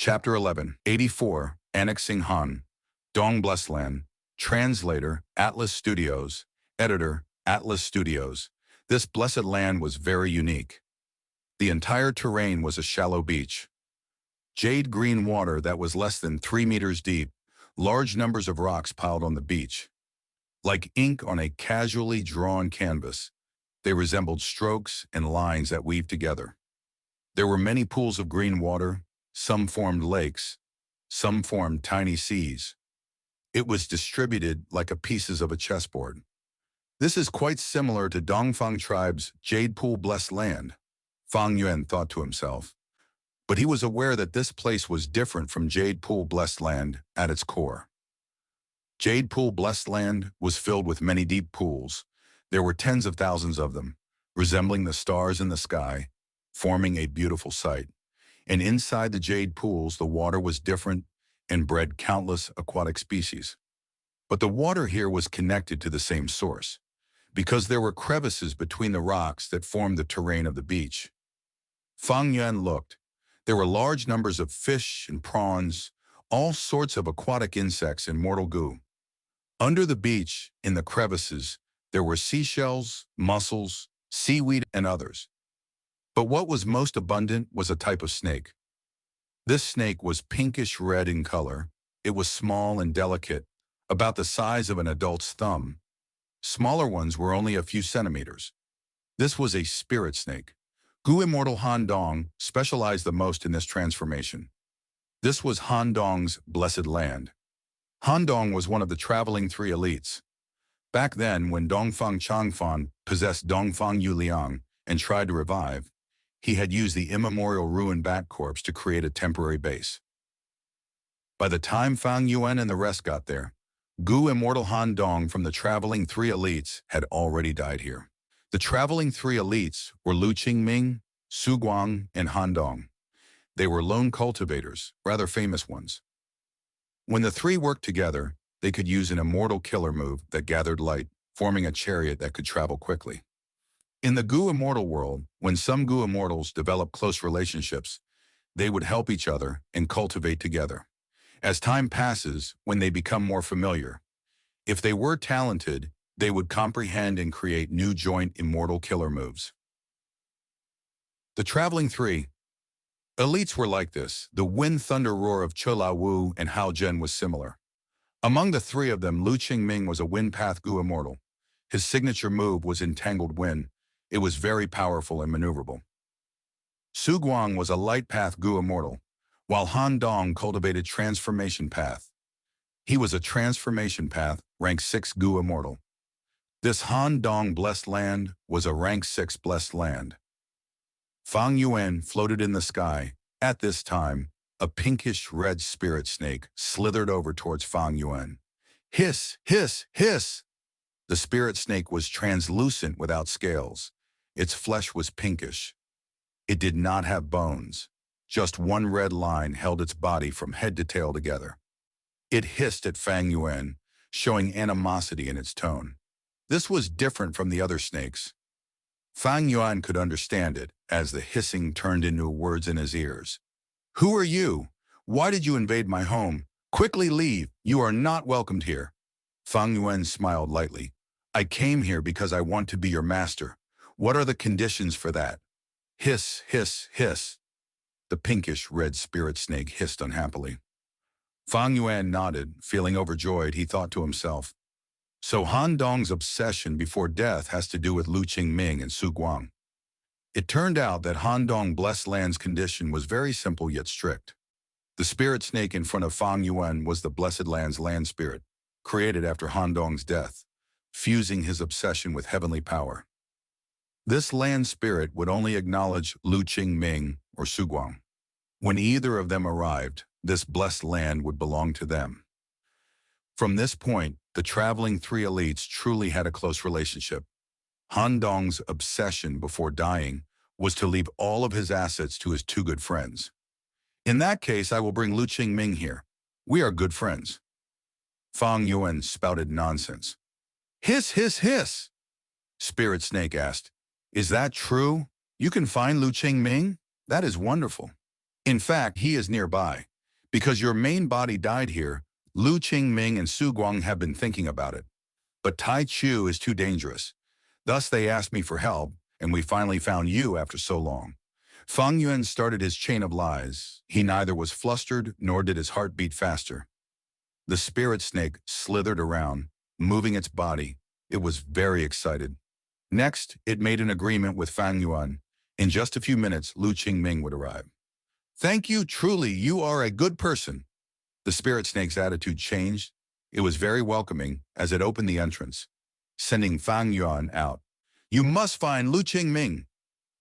Chapter 11, 84, Annexing Han, Dong Blessland, Translator, Atlas Studios, Editor, Atlas Studios. This blessed land was very unique. The entire terrain was a shallow beach. Jade green water that was less than 3 meters deep, large numbers of rocks piled on the beach. Like ink on a casually drawn canvas, they resembled strokes and lines that weaved together. There were many pools of green water, some formed lakes, some formed tiny seas. It was distributed like pieces of a chessboard. This is quite similar to Dongfang tribe's Jade Pool Blessed Land, Fang Yuan thought to himself. But he was aware that this place was different from Jade Pool Blessed Land at its core. Jade Pool Blessed Land was filled with many deep pools. There were tens of thousands of them, resembling the stars in the sky, forming a beautiful sight. And inside the jade pools, the water was different and bred countless aquatic species. But the water here was connected to the same source, because there were crevices between the rocks that formed the terrain of the beach. Fang Yuan looked. There were large numbers of fish and prawns, all sorts of aquatic insects and mortal goo. Under the beach, in the crevices, there were seashells, mussels, seaweed, and others. But what was most abundant was a type of snake. This snake was pinkish red in color. It was small and delicate, about the size of an adult's thumb. Smaller ones were only a few centimeters. This was a spirit snake. Gu Immortal Han Dong specialized the most in this transformation. This was Han Dong's blessed land. Han Dong was one of the traveling 3 elites. Back then, when Dongfang Changfan possessed Dongfang Yuliang and tried to revive, he had used the immemorial ruined bat corpse to create a temporary base. By the time Fang Yuan and the rest got there, Gu Immortal Han Dong from the traveling 3 elites had already died here. The traveling 3 elites were Lu Qingming, Su Guang, and Han Dong. They were lone cultivators, rather famous ones. When the 3 worked together, they could use an immortal killer move that gathered light, forming a chariot that could travel quickly. In the Gu Immortal world, when some Gu Immortals developed close relationships, they would help each other and cultivate together. As time passes, when they become more familiar, if they were talented, they would comprehend and create new joint immortal killer moves. The traveling 3 elites were like this. The wind thunder roar of Chola Wu and Hao Zhen was similar. Among the 3 of them, Lu Qingming was a wind path Gu Immortal. His signature move was Entangled Wind. It was very powerful and maneuverable. Su Guang was a light path Gu Immortal, while Han Dong cultivated Transformation Path. He was a Transformation Path, rank 6 Gu Immortal. This Han Dong Blessed Land was a rank 6 Blessed Land. Fang Yuan floated in the sky. At this time, a pinkish red spirit snake slithered over towards Fang Yuan. Hiss, hiss, hiss! The spirit snake was translucent without scales. Its flesh was pinkish. It did not have bones. Just one red line held its body from head to tail together. It hissed at Fang Yuan, showing animosity in its tone. This was different from the other snakes. Fang Yuan could understand it, as the hissing turned into words in his ears. Who are you? Why did you invade my home? Quickly leave. You are not welcomed here. Fang Yuan smiled lightly. I came here because I want to be your master. What are the conditions for that? Hiss, hiss, hiss. The pinkish red spirit snake hissed unhappily. Fang Yuan nodded, feeling overjoyed. He thought to himself, so Han Dong's obsession before death has to do with Lu Qingming and Su Guang. It turned out that Han Dong Blessed Land's condition was very simple yet strict. The spirit snake in front of Fang Yuan was the Blessed Land's land spirit, created after Han Dong's death, fusing his obsession with heavenly power. This land spirit would only acknowledge Lu Qingming or Su Guang. When either of them arrived, this blessed land would belong to them. From this point, the traveling 3 elites truly had a close relationship. Han Dong's obsession before dying was to leave all of his assets to his 2 good friends. In that case, I will bring Lu Qingming here. We are good friends. Fang Yuan spouted nonsense. Hiss, hiss, hiss! Spirit Snake asked, is that true? You can find Lu Qingming? That is wonderful. In fact, he is nearby. Because your main body died here, Lu Qingming and Su Guang have been thinking about it. But Tai Chu is too dangerous. Thus they asked me for help, and we finally found you after so long. Fang Yuan started his chain of lies. He neither was flustered nor did his heart beat faster. The spirit snake slithered around, moving its body. It was very excited. Next, it made an agreement with Fang Yuan. In just a few minutes, Lu Qingming would arrive. Thank you, truly, you are a good person. The spirit snake's attitude changed. It was very welcoming as it opened the entrance, sending Fang Yuan out. You must find Lu Qingming.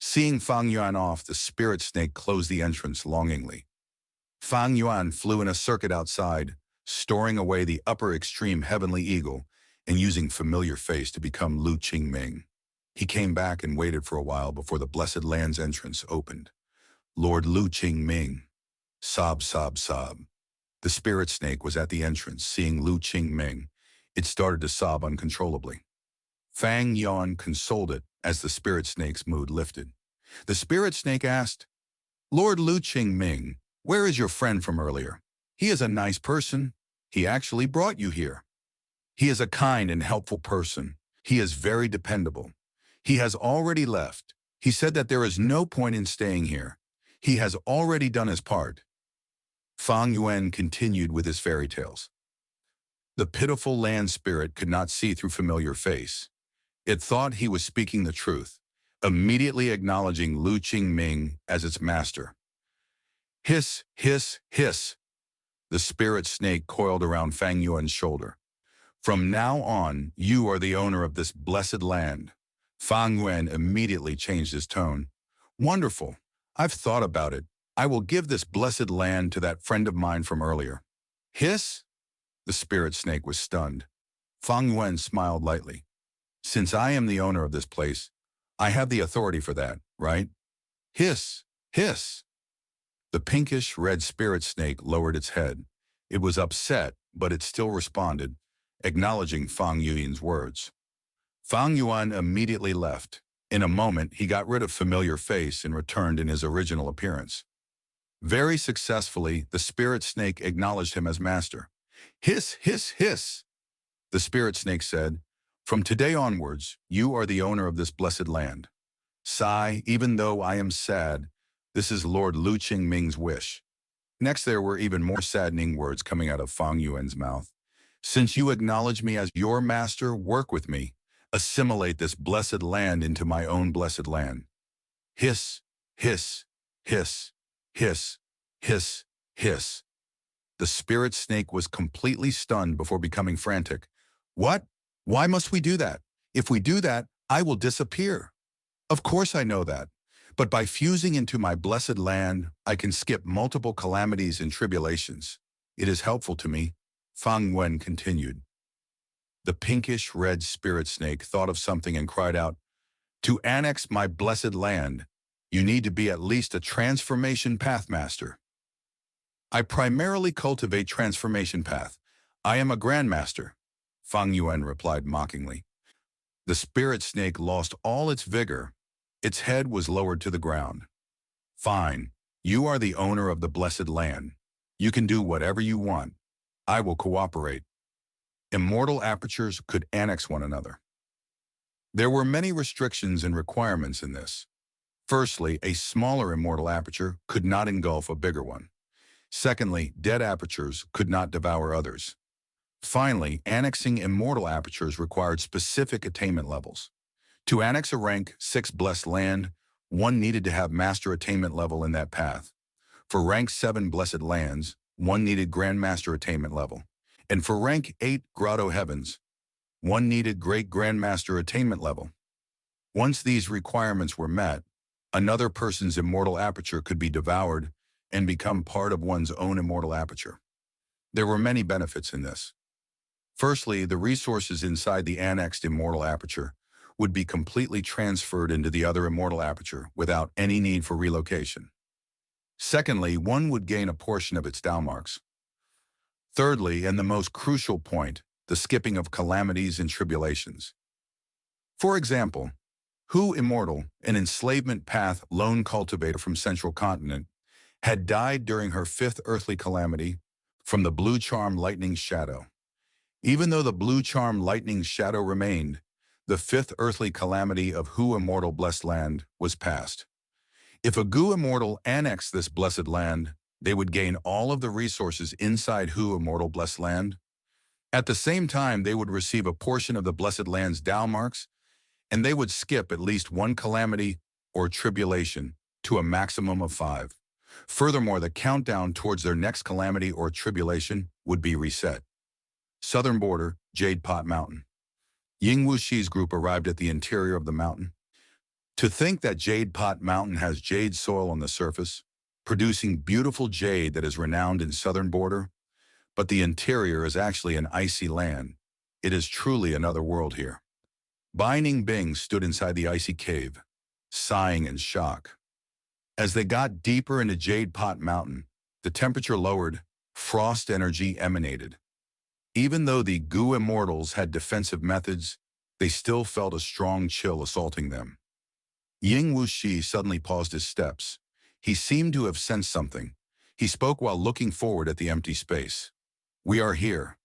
Seeing Fang Yuan off, the spirit snake closed the entrance longingly. Fang Yuan flew in a circuit outside, storing away the upper extreme heavenly eagle and using familiar face to become Lu Qingming. He came back and waited for a while before the blessed land's entrance opened. Lord Lu Qingming. Sob, sob, sob. The spirit snake was at the entrance. Seeing Lu Qingming, it started to sob uncontrollably. Fang Yuan consoled it as the spirit snake's mood lifted. The spirit snake asked, Lord Lu Qingming, where is your friend from earlier? He is a nice person. He actually brought you here. He is a kind and helpful person. He is very dependable. He has already left. He said that there is no point in staying here. He has already done his part. Fang Yuan continued with his fairy tales. The pitiful land spirit could not see through familiar face. It thought he was speaking the truth, immediately acknowledging Lu Qingming as its master. Hiss, hiss, hiss. The spirit snake coiled around Fang Yuan's shoulder. From now on, you are the owner of this blessed land. Fang Yuan immediately changed his tone. Wonderful. I've thought about it. I will give this blessed land to that friend of mine from earlier. Hiss? The spirit snake was stunned. Fang Yuan smiled lightly. Since I am the owner of this place, I have the authority for that, right? Hiss, hiss. The pinkish red spirit snake lowered its head. It was upset, but it still responded, acknowledging Fang Yuan's words. Fang Yuan immediately left. In a moment, he got rid of familiar face and returned in his original appearance. Very successfully, the spirit snake acknowledged him as master. Hiss, hiss, hiss. The spirit snake said, From today onwards, you are the owner of this blessed land. Sigh, even though I am sad, this is Lord Lu Qingming's wish. Next, there were even more saddening words coming out of Fang Yuan's mouth. Since you acknowledge me as your master, work with me. Assimilate this blessed land into my own blessed land. Hiss, hiss, hiss, hiss, hiss, hiss. The spirit snake was completely stunned before becoming frantic. What? Why must we do that? If we do that, I will disappear. Of course I know that. But by fusing into my blessed land, I can skip multiple calamities and tribulations. It is helpful to me. Fang Yuan continued. The pinkish red spirit snake thought of something and cried out, To annex my blessed land, you need to be at least a transformation path master. I primarily cultivate transformation path. I am a grandmaster, Fang Yuan replied mockingly. The spirit snake lost all its vigor. Its head was lowered to the ground. Fine, you are the owner of the blessed land. You can do whatever you want. I will cooperate. Immortal apertures could annex one another. There were many restrictions and requirements in this. Firstly, a smaller immortal aperture could not engulf a bigger one. Secondly, dead apertures could not devour others. Finally, annexing immortal apertures required specific attainment levels. To annex a rank 6 blessed land, one needed to have master attainment level in that path. For rank 7 blessed lands, one needed grandmaster attainment level. And for rank 8 grotto heavens, one needed great grandmaster attainment level. Once these requirements were met, another person's immortal aperture could be devoured and become part of one's own immortal aperture. There were many benefits in this. Firstly, the resources inside the annexed immortal aperture would be completely transferred into the other immortal aperture without any need for relocation. Secondly, one would gain a portion of its Tao marks. Thirdly, and the most crucial point, the skipping of calamities and tribulations. For example, Hu Immortal, an enslavement path lone cultivator from Central Continent, had died during her fifth earthly calamity from the blue charm lightning shadow. Even though the blue charm lightning shadow remained, the fifth earthly calamity of Hu immortal blessed land was past. If a Gu immortal annexed this blessed land, they would gain all of the resources inside Hu immortal blessed land. At the same time, they would receive a portion of the blessed land's Tao marks, and they would skip at least one calamity or tribulation to a maximum of 5. Furthermore, the countdown towards their next calamity or tribulation would be reset. Southern border, Jade Pot Mountain. Ying Wuxi's group arrived at the interior of the mountain. To think that Jade Pot Mountain has jade soil on the surface, producing beautiful jade that is renowned in southern border, but the interior is actually an icy land. It is truly another world here. Bai Ningbing stood inside the icy cave, sighing in shock. As they got deeper into Jade Pot Mountain, the temperature lowered, frost energy emanated. Even though the Gu Immortals had defensive methods, they still felt a strong chill assaulting them. Ying Wuxi suddenly paused his steps. He seemed to have sensed something. He spoke while looking forward at the empty space. "We are here.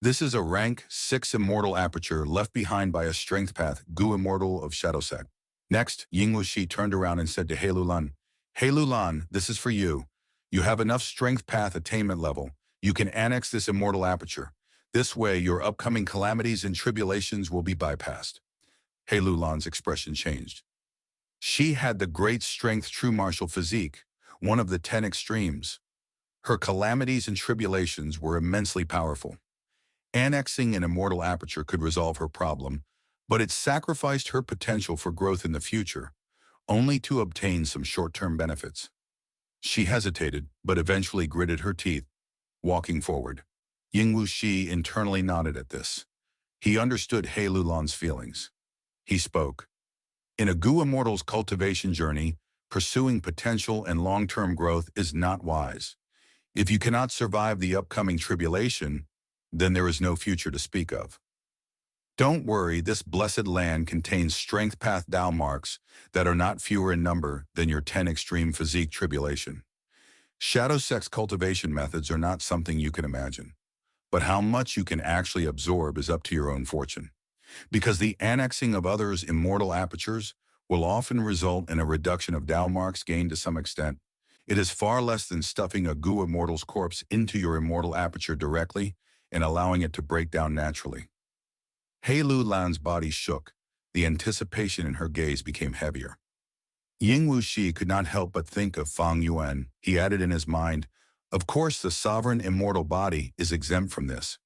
This is a rank 6 immortal aperture left behind by a strength path Gu Immortal of Shadow Sect." Next, Ying Wuxi turned around and said to He Lulan, "He Lulan, this is for you. You have enough strength path attainment level. You can annex this immortal aperture. This way, your upcoming calamities and tribulations will be bypassed." He Lulan's expression changed. She had the great strength true martial physique, one of the 10 extremes. Her calamities and tribulations were immensely powerful. Annexing an immortal aperture could resolve her problem, but it sacrificed her potential for growth in the future, only to obtain some short-term benefits. She hesitated, but eventually gritted her teeth, walking forward. Ying Wuxi internally nodded at this. He understood He Lulan's feelings. He spoke. In a Gu Immortal's cultivation journey, pursuing potential and long-term growth is not wise. If you cannot survive the upcoming tribulation, then there is no future to speak of. Don't worry, this blessed land contains strength path Tao marks that are not fewer in number than your 10 extreme physique tribulation. Shadow sex cultivation methods are not something you can imagine, but how much you can actually absorb is up to your own fortune. Because the annexing of others' immortal apertures will often result in a reduction of Tao marks gained to some extent. It is far less than stuffing a Gu Immortal's corpse into your immortal aperture directly and allowing it to break down naturally. He Lulan's body shook. The anticipation in her gaze became heavier. Ying Wuxi could not help but think of Fang Yuan. He added in his mind, "Of course, the sovereign immortal body is exempt from this.